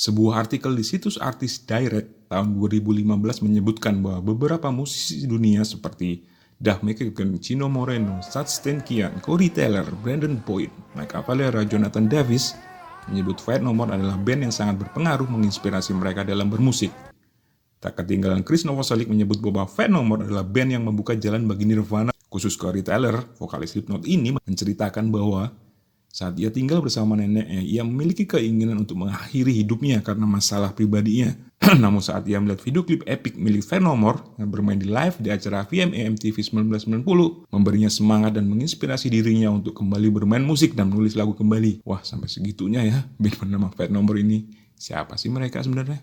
Sebuah artikel di situs Artist Direct tahun 2015 menyebutkan bahwa beberapa musisi dunia seperti Duff McKagan, Chino Moreno, Stan Kian, Corey Taylor, Brandon Boyd, Mike Cavalera, Jonathan Davis menyebut Faith No More adalah band yang sangat berpengaruh menginspirasi mereka dalam bermusik. Tak ketinggalan Chris Novoselic menyebut bahwa Faith No More adalah band yang membuka jalan bagi Nirvana. Khusus Corey Taylor, vokalis Slipknot ini menceritakan bahwa saat ia tinggal bersama neneknya, ia memiliki keinginan untuk mengakhiri hidupnya karena masalah pribadinya. Namun saat ia melihat video klip epic milik Faith No More yang bermain di live di acara VMA MTV 1990, memberinya semangat dan menginspirasi dirinya untuk kembali bermain musik dan menulis lagu kembali. Wah, sampai segitunya ya band bernama Faith No More ini. Siapa sih mereka sebenarnya?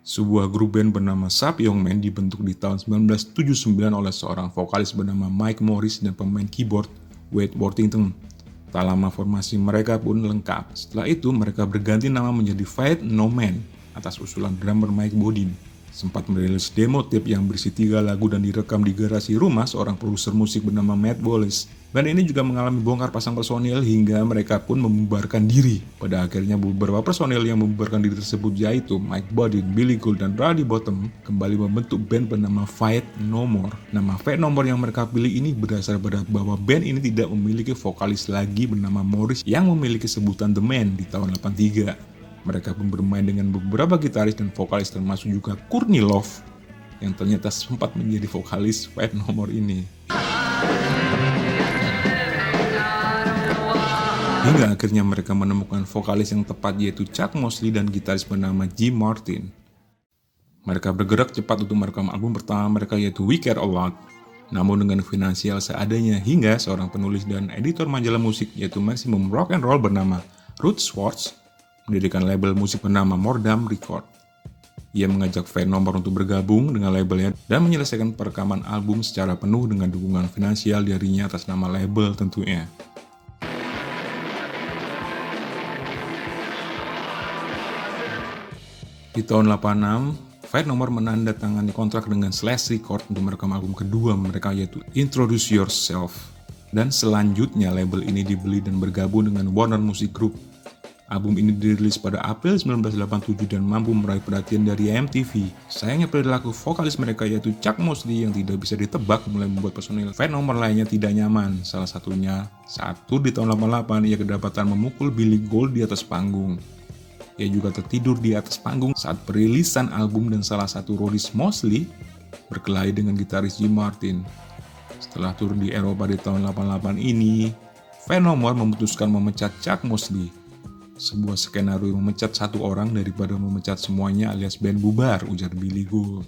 Sebuah grup band bernama Sub Young Men dibentuk di tahun 1979 oleh seorang vokalis bernama Mike Morris dan pemain keyboard Wade Worthington. Tak lama formasi mereka pun lengkap. Setelah itu mereka berganti nama menjadi Faith No Man atas usulan drummer Mike Bodin. Sempat merilis demo tape yang berisi 3 lagu dan direkam di garasi rumah seorang produser musik bernama Matt Wallace. Band ini juga mengalami bongkar pasang personil hingga mereka pun membubarkan diri. Pada akhirnya beberapa personil yang membubarkan diri tersebut yaitu Mike Bodin, Billy Gould, dan Roddy Bottom kembali membentuk band bernama Faith No More. Nama Faith No More yang mereka pilih ini berdasar pada bahwa band ini tidak memiliki vokalis lagi bernama Morris yang memiliki sebutan The Man di tahun 83. Mereka pun bermain dengan beberapa gitaris dan vokalis termasuk juga Courtney Love yang ternyata sempat menjadi vokalis Faith No More ini. Hingga akhirnya mereka menemukan vokalis yang tepat yaitu Chuck Mosley dan gitaris bernama Jim Martin. Mereka bergerak cepat untuk merekam album pertama mereka yaitu We Care A Lot. Namun dengan finansial seadanya hingga seorang penulis dan editor majalah musik yaitu Maximum Rock and Roll bernama Ruth Schwartz mendirikan label musik bernama Mordam Record. Ia mengajak Faith No More untuk bergabung dengan labelnya dan menyelesaikan perekaman album secara penuh dengan dukungan finansial darinya atas nama label tentunya. Di tahun 86, Faith No More menandatangani kontrak dengan Slash Record untuk merekam album kedua mereka yaitu Introduce Yourself. Dan selanjutnya label ini dibeli dan bergabung dengan Warner Music Group. Album ini dirilis pada April 1987 dan mampu meraih perhatian dari MTV. Sayangnya perilaku vokalis mereka yaitu Chuck Mosley yang tidak bisa ditebak mulai membuat personil Faith No More lainnya tidak nyaman. Salah satunya saat tur di tahun 88 ia kedapatan memukul Billy Gould di atas panggung. Ia juga tertidur di atas panggung saat perilisan album dan salah satu Rhodes Mosley berkelahi dengan gitaris Jim Martin. Setelah tur di Eropa di tahun 88 ini, Faith No More memutuskan memecat Chuck Mosley. Sebuah skenario yang memecat satu orang daripada memecat semuanya alias band bubar, ujar Billy Gould.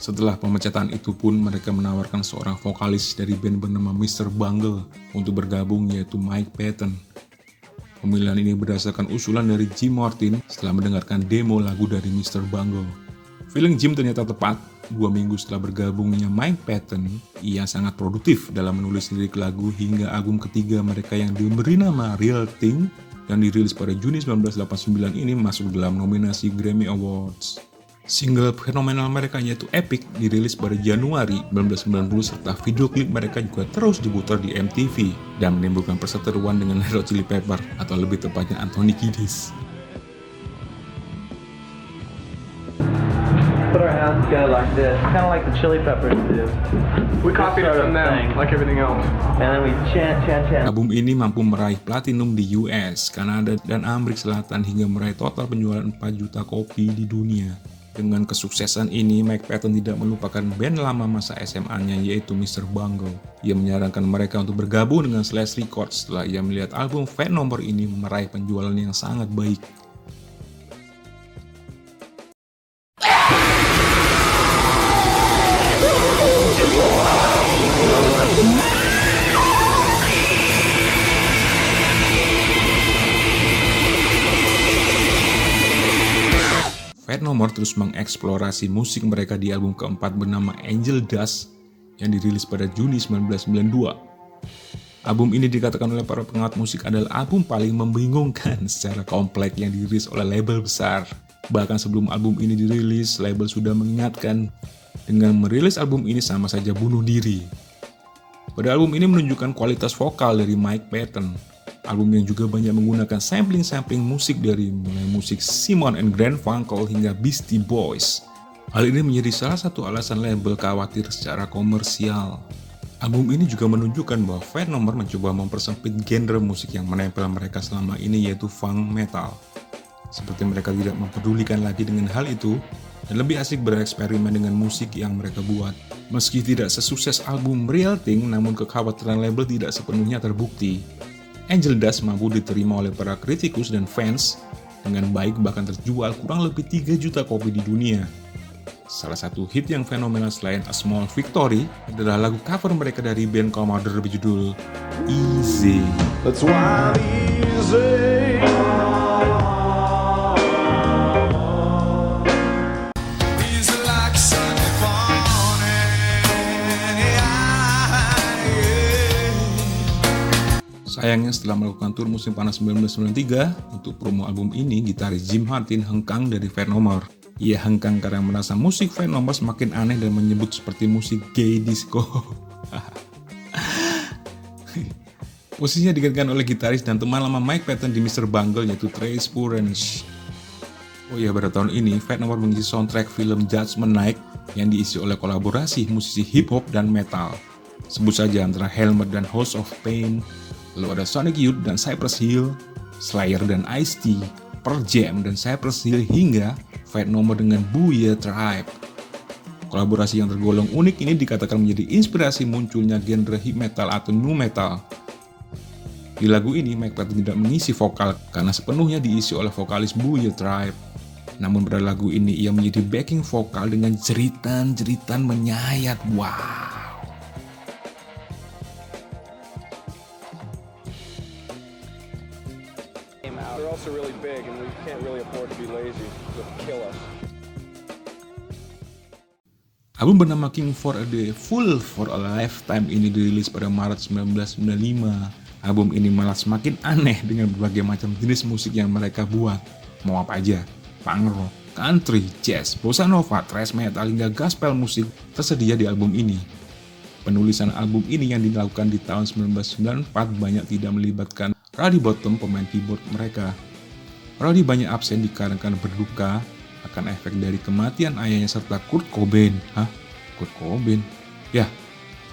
Setelah pemecatan itu pun mereka menawarkan seorang vokalis dari band bernama Mr. Bungle untuk bergabung yaitu Mike Patton. Pemilihan ini berdasarkan usulan dari Jim Martin setelah mendengarkan demo lagu dari Mr. Bungle. Feeling Jim ternyata tepat. 2 minggu setelah bergabungnya Mike Patton, ia sangat produktif dalam menulis lirik lagu hingga album ketiga mereka yang diberi nama Real Thing yang dirilis pada Juni 1989 ini masuk dalam nominasi Grammy Awards. Single fenomenal mereka yaitu Epic dirilis pada Januari 1990 serta video klip mereka juga terus diputar di MTV dan menimbulkan perseteruan dengan Red Hot Chili Peppers atau lebih tepatnya Anthony Kiedis. Put our hands together like this, kind of like the Chili Peppers do. We copied it from them, like everything else. And then we chant. Album ini mampu meraih platinum di US, Kanada, dan Amerika Selatan hingga meraih total penjualan 4 juta kopi di dunia. Dengan kesuksesan ini, Mike Patton tidak melupakan band lama masa SMA-nya yaitu Mr. Bungle. Ia menyarankan mereka untuk bergabung dengan Slash Records setelah ia melihat album Faith No More ini meraih penjualan yang sangat baik. Faith No More terus mengeksplorasi musik mereka di album keempat bernama Angel Dust yang dirilis pada Juni 1992. Album ini dikatakan oleh para pengamat musik adalah album paling membingungkan secara kompleks yang dirilis oleh label besar. Bahkan sebelum album ini dirilis, label sudah mengingatkan dengan merilis album ini sama saja bunuh diri. Pada album ini menunjukkan kualitas vokal dari Mike Patton. Album yang juga banyak menggunakan sampling-sampling musik dari mulai musik Simon and Garfunkel hingga Beastie Boys. Hal ini menjadi salah satu alasan label khawatir secara komersial. Album ini juga menunjukkan bahwa Fate No More mencoba mempersempit genre musik yang menempel mereka selama ini, yaitu funk metal. Seperti mereka tidak mempedulikan lagi dengan hal itu dan lebih asik bereksperimen dengan musik yang mereka buat. Meski tidak sesukses album Real Thing, namun kekhawatiran label tidak sepenuhnya terbukti. Angel Dust mampu diterima oleh para kritikus dan fans dengan baik, bahkan terjual kurang lebih 3 juta kopi di dunia. Salah satu hit yang fenomenal selain A Small Victory adalah lagu cover mereka dari band Commodore berjudul Easy. That's why easy. Easy like Sunday morning. Sayangnya setelah melakukan tur musim panas 1993, untuk promo album ini, gitaris Jim Martin hengkang dari Fate No More. Ia hengkang karena merasa musik Fate No More semakin aneh dan menyebut seperti musik gay disco. Posisinya digantikan oleh gitaris dan teman lama Mike Patton di Mr. Bungle, yaitu Trace Furnish. Oh iya, pada tahun ini Fate No More mengisi soundtrack film Judgment Night yang diisi oleh kolaborasi musisi hip hop dan metal. Sebut saja antara Helmet dan House of Pain, lalu ada Sonic Youth dan Cypress Hill, Slayer dan Ice-T, Pearl Jam dan Cypress Hill, hingga Fate No More dengan Booyah Tribe. Kolaborasi yang tergolong unik ini dikatakan menjadi inspirasi munculnya genre hip metal atau nu metal. Di lagu ini, Mike Patton tidak mengisi vokal karena sepenuhnya diisi oleh vokalis Booyah Tribe. Namun pada lagu ini ia menjadi backing vokal dengan jeritan-jeritan menyayat. Wow. They're also really big and we can't really afford to be lazy. They'll kill us. Album bernama King for a Day, Fool for a Lifetime ini dirilis pada Maret 1995. Album ini malah semakin aneh dengan berbagai macam jenis musik yang mereka buat. Mau apa aja, punk rock, country, jazz, bossa nova, thrash metal, hingga gospel musik tersedia di album ini. Penulisan album ini yang dilakukan di tahun 1994 banyak tidak melibatkan Roddy Bottum, pemain keyboard mereka. Roddy banyak absen dikarenakan berduka akan efek dari kematian ayahnya serta Kurt Cobain. Kurt Cobain? Ya,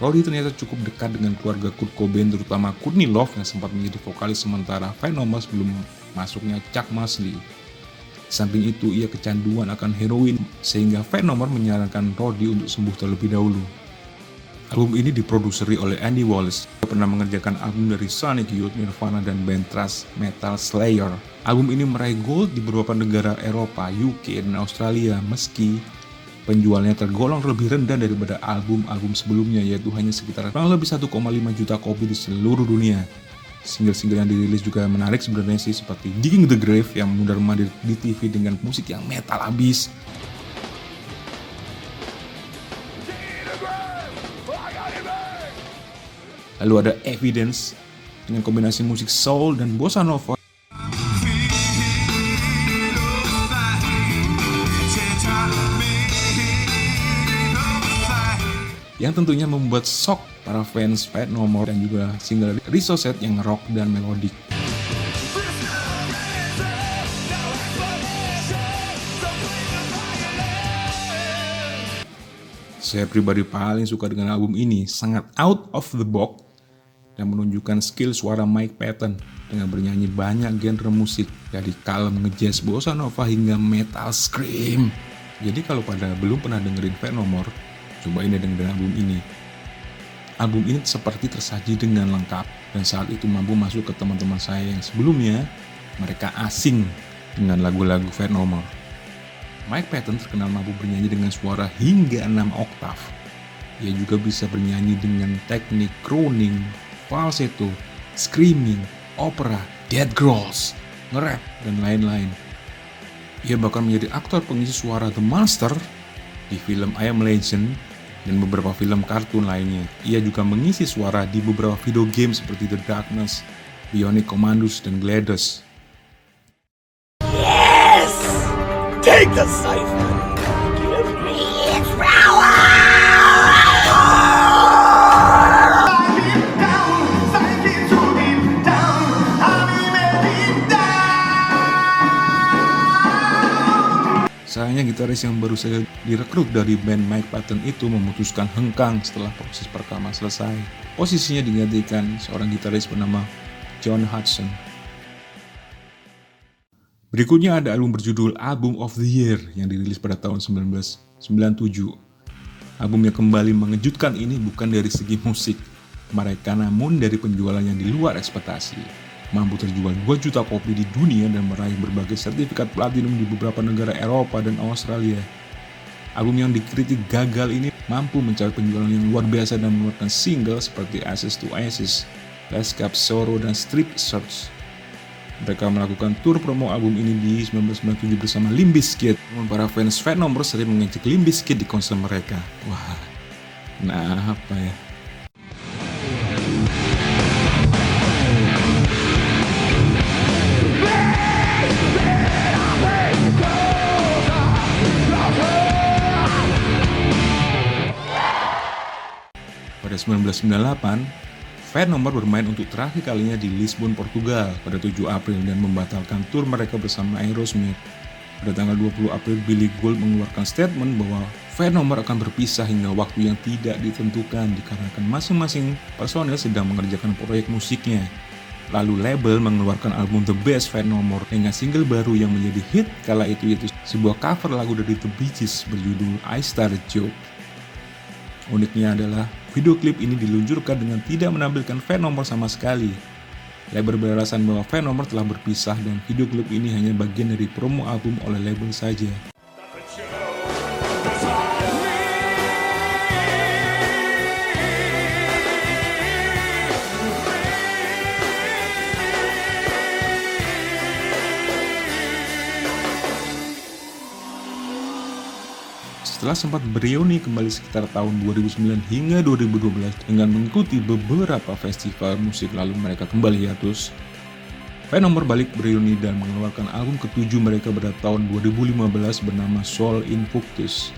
Roddy ternyata cukup dekat dengan keluarga Kurt Cobain, terutama Courtney Love yang sempat menjadi vokalis sementara Fate No More sebelum masuknya Chuck Mosley. Di samping itu, ia kecanduan akan heroin sehingga Fate No More menyarankan Roddy untuk sembuh terlebih dahulu. Album ini diproduseri oleh Andy Wallace. Dia pernah mengerjakan album dari Sonic Youth, Nirvana, dan band thrash metal Slayer. Album ini meraih gold di beberapa negara Eropa, UK, dan Australia, meski penjualnya tergolong lebih rendah daripada album-album sebelumnya, yaitu hanya sekitar kurang lebih 1,5 juta kopi di seluruh dunia. Single-single yang dirilis juga menarik sebenarnya sih, seperti Digging the Grave yang mundar-mandir di TV dengan musik yang metal abis. Lalu ada Evidence dengan kombinasi musik soul dan bossa nova yang tentunya membuat shock para fans Fate No More, dan juga single Resource yang rock dan melodik. Saya pribadi paling suka dengan album ini, sangat out of the box dan menunjukkan skill suara Mike Patton dengan bernyanyi banyak genre musik dari kalem, ngejazz, bossa nova hingga metal scream. Jadi kalau pada belum pernah dengerin Fate No More, cobain deh dengerin album ini. Album ini seperti tersaji dengan lengkap dan saat itu mampu masuk ke teman-teman saya yang sebelumnya mereka asing dengan lagu-lagu Fate No More. Mike Patton terkenal mampu bernyanyi dengan suara hingga 6 oktav. Ia juga bisa bernyanyi dengan teknik crooning, falsetto, screaming, opera, dead growls, nge-rap, dan lain-lain. Ia bahkan menjadi aktor pengisi suara The Monster di film I Am Legend dan beberapa film kartun lainnya. Ia juga mengisi suara di beberapa video game seperti The Darkness, Bionic Commandos, dan GLaDOS. Yes! Take the cipher! Give me its power! Sayangnya gitaris yang baru saja direkrut dari band Mike Patton itu memutuskan hengkang setelah proses perekaman selesai. Posisinya digantikan seorang gitaris bernama John Hudson. Berikutnya ada album berjudul Album of the Year yang dirilis pada tahun 1997. Album yang kembali mengejutkan ini bukan dari segi musik mereka, namun dari penjualan yang di luar ekspektasi. Mampu terjual 2 juta kopi di dunia dan meraih berbagai sertifikat platinum di beberapa negara Eropa dan Australia. Album yang dikritik gagal ini mampu mencapai penjualan yang luar biasa dan mengeluarkan single seperti Ashes to Ashes, Last Cup Sorrow, dan Strip Search. Mereka melakukan tur promo album ini di 1997 bersama Limp Bizkit. Namun para fans Fat No sering mengejek Limp Bizkit di konser mereka. Wah, nah apa ya? Pada 1998, Fat No bermain untuk terakhir kalinya di Lisbon, Portugal pada 7 April dan membatalkan tur mereka bersama Aerosmith. Pada tanggal 20 April, Billy Gould mengeluarkan statement bahwa Fat No akan berpisah hingga waktu yang tidak ditentukan dikarenakan masing-masing personel sedang mengerjakan proyek musiknya. Lalu label mengeluarkan album The Best Fat No dengan single baru yang menjadi hit kala itu yaitu sebuah cover lagu dari The Bee Gees berjudul I Started Joke. Uniknya adalah video klip ini diluncurkan dengan tidak menampilkan Fat No sama sekali. Label beralasan bahwa Fat No telah berpisah dan video klip ini hanya bagian dari promo album oleh label saja. Setelah sempat bereuni kembali sekitar tahun 2009 hingga 2012 dengan mengikuti beberapa festival musik lalu mereka kembali hiatus. Fat No balik bereuni dan mengeluarkan album ke-7 mereka pada tahun 2015 bernama Soul Invictus.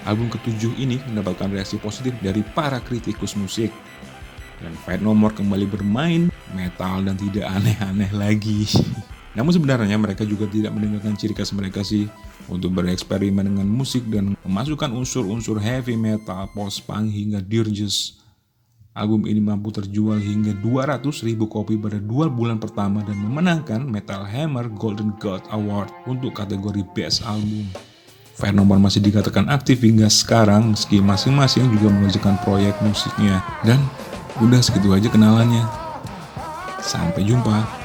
Album ke-7 ini mendapatkan reaksi positif dari para kritikus musik. Dan Fat No kembali bermain metal dan tidak aneh-aneh lagi. Namun sebenarnya mereka juga tidak meninggalkan ciri khas mereka sih untuk bereksperimen dengan musik dan memasukkan unsur-unsur heavy metal, post-punk hingga dirges. Album ini mampu terjual hingga 200.000 kopi pada 2 bulan pertama dan memenangkan Metal Hammer Golden God Award untuk kategori Best Album. Fat No masih dikatakan aktif hingga sekarang meski masing-masing juga mengerjakan proyek musiknya. Dan udah segitu aja kenalannya. Sampai jumpa.